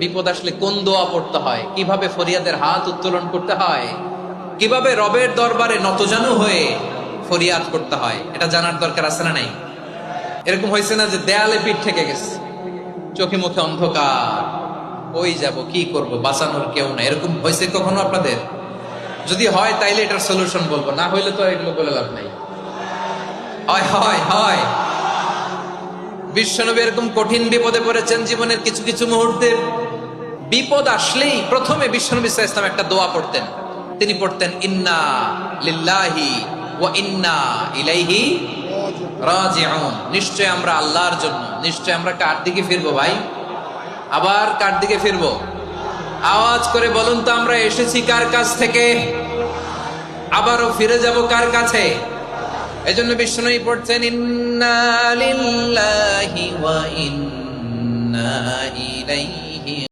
বিপদ আসলে কোন দোয়া পড়তে হয়, কিভাবে ফরিয়াদের হাত উত্তোলন করতে হয়, কিভাবে রবের দরবারে নতজানু হয়ে ফরিয়াদ করতে হয়, এটা জানার দরকার আছে না নাই? এরকম হয়েছে না যে দেয়ালে পিঠ থেকে গেছে, চোখে মুখে অন্ধকার, ওই যাব কি করব, বাঁচানোর কেউ না, এরকম হয়েছে কখনো আপনাদের? যদি হয় তাইলে এটার সলিউশন বলবো, না হইলে তো এগুলো বলে লাভ নাই। হয় হয় হয় বিশ্বনবী এরকম কঠিন বিপদে পড়েছেন জীবনের কিছু কিছু মুহূর্তে। বিপদ আসলেই প্রথমে বিশ্বনবী সাল্লাল্লাহু আলাইহি ওয়াসাল্লাম একটা দোয়া পড়তেন। তিনি পড়তেন ইন্না লিল্লাহি ওয়া ইন্না ইলাইহি রাজিউন। নিশ্চয় আমরা আল্লাহর জন্য, নিশ্চয় আমরা কার দিকে ফিরবো ভাই? আবার কার দিকে ফিরবো? আওয়াজ করে বলুন তো, আমরা এসেছি কার কাছ থেকে, আবারও ফিরে যাব কার কাছে? এজন্য বিশ্বনবী পড়ছেন ইন্না লিল্লাহি ওয়া ইন্না ইলাইহি